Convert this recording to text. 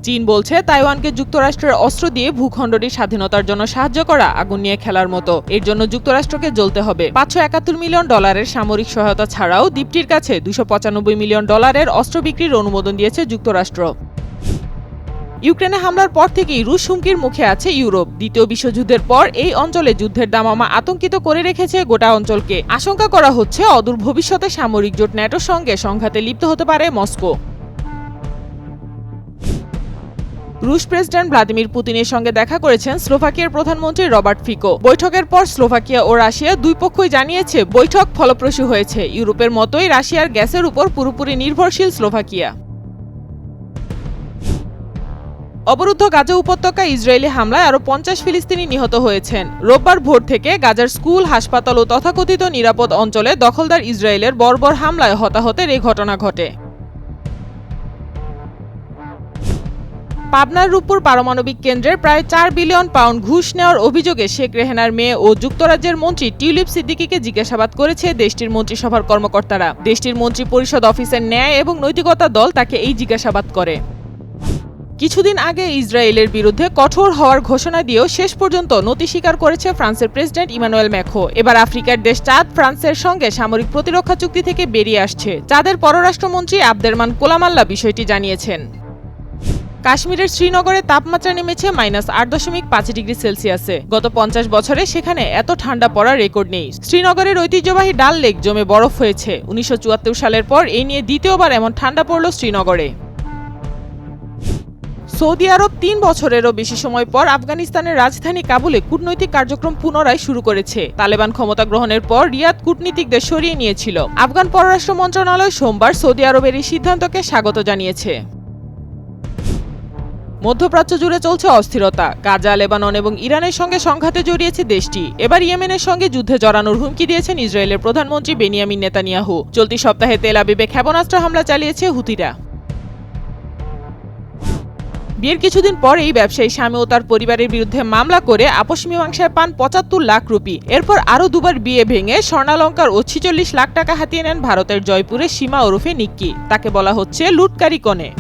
চীন বলছে তাইওয়ানকে যুক্তরাষ্ট্রের অস্ত্র দিয়ে ভূখণ্ডটির স্বাধীনতার জন্য সাহায্য করা আগুন নিয়ে খেলার মতো। এর জন্য যুক্তরাষ্ট্রকে জ্বলতে হবে। $571 মিলিয়ন সামরিক সহায়তা ছাড়াও দ্বীপটির কাছে $295 মিলিয়ন অস্ত্র বিক্রির অনুমোদন দিয়েছে যুক্তরাষ্ট্র। ইউক্রেনে হামলার পর থেকেই রুশ হুমকির মুখে আছে ইউরোপ। দ্বিতীয় বিশ্বযুদ্ধের পর এই অঞ্চলে যুদ্ধের দামামা আতঙ্কিত করে রেখেছে গোটা অঞ্চলকে। আশঙ্কা করা হচ্ছে অদূর ভবিষ্যতে সামরিক জোট ন্যাটোর সঙ্গে সংঘাতে লিপ্ত হতে পারে মস্কো। রুশ প্রেসিডেন্ট ভ্লাদিমির পুতিনের সঙ্গে দেখা করেছেন স্লোভাকিয়ার প্রধানমন্ত্রী রবার্ট ফিকো। বৈঠকের পর স্লোভাকিয়া ও রাশিয়া দুই পক্ষই জানিয়েছে বৈঠক ফলপ্রসূ হয়েছে। ইউরোপের মতোই রাশিয়ার গ্যাসের উপর পুরোপুরি নির্ভরশীল স্লোভাকিয়া। অবরুদ্ধ গাজা উপত্যকায় ইসরায়েলি হামলায় আরও 50 ফিলিস্তিনি নিহত হয়েছেন। রোববার ভোর থেকে গাজার স্কুল, হাসপাতাল ও তথাকথিত নিরাপদ অঞ্চলে দখলদার ইসরায়েলের বর্বর হামলায় হতাহতের এই ঘটনা ঘটে। পাবনার রূপপুর পারমাণবিক কেন্দ্রের প্রায় 4 বিলিয়ন পাউন্ড ঘুষ নেওয়ার অভিযোগে শেখ রেহানার মেয়ে ও যুক্তরাজ্যের মন্ত্রী টিউলিপ সিদ্দিকীকে জিজ্ঞাসাবাদ করেছে দেশটির মন্ত্রিসভার কর্মকর্তারা। দেশটির মন্ত্রী পরিষদ অফিসের ন্যায় এবং নৈতিকতা দল তাকে এই জিজ্ঞাসাবাদ করে। কিছুদিন আগে ইসরায়েলের বিরুদ্ধে কঠোর হওয়ার ঘোষণা দিয়েও শেষ পর্যন্ত নতি স্বীকার করেছে ফ্রান্সের প্রেসিডেন্ট ইমানুয়েল ম্যাখো। এবার আফ্রিকার দেশ চাদ ফ্রান্সের সঙ্গে সামরিক প্রতিরক্ষা চুক্তি থেকে বেরিয়ে আসছে। চাঁদের পররাষ্ট্রমন্ত্রী আবদেরমান কোলামাল্লা বিষয়টি জানিয়েছেন। কাশ্মীরের শ্রীনগরে তাপমাত্রা নেমেছে -8.5 ডিগ্রি সেলসিয়াসে। গত 50 বছরে সেখানে এত ঠান্ডা পড়ার রেকর্ড নেই। শ্রীনগরের ঐতিহ্যবাহী ডাল লেক জমে বরফ হয়েছে। 1974 সালের পর এই নিয়ে দ্বিতীয়বার এমন ঠান্ডা পড়ল শ্রীনগরে। সৌদি আরব 3 বছরেরও বেশি সময় পর আফগানিস্তানের রাজধানী কাবুলে কূটনৈতিক কার্যক্রম পুনরায় শুরু করেছে। তালেবান ক্ষমতা গ্রহণের পর রিয়াদ কূটনীতিকদের সরিয়ে নিয়েছিল। আফগান পররাষ্ট্র মন্ত্রণালয় সোমবার সৌদি আরবের এই সিদ্ধান্তকে স্বাগত জানিয়েছে। মধ্যপ্রাচ্য জুড়ে চলছে অস্থিরতা। গাজা, লেবানন এবং ইরানের সঙ্গে সংঘাতে জড়িয়েছে দেশটি। এবার ইয়েমেনের সঙ্গে যুদ্ধে জড়ানোর হুমকি দিয়েছেন ইসরায়েলের প্রধানমন্ত্রী বেনিয়ামিন নেতানিয়াহু। চলতি সপ্তাহে তেল আবিবে ক্ষেপণাস্ত্র হামলা চালিয়েছে হুতিরা। বিয়ের কিছুদিন পরেই ব্যবসায়ী স্বামী ও তার পরিবারের বিরুদ্ধে মামলা করে আপোষ মীমাংসায় পান 75 লাখ রুপি। এরপর আরও দুবার বিয়ে ভেঙে স্বর্ণালঙ্কার ও 46 লাখ টাকা হাতিয়ে নেন ভারতের জয়পুরের সীমা ওরফে নিক্কি। তাকে বলা হচ্ছে লুটকারী কনে।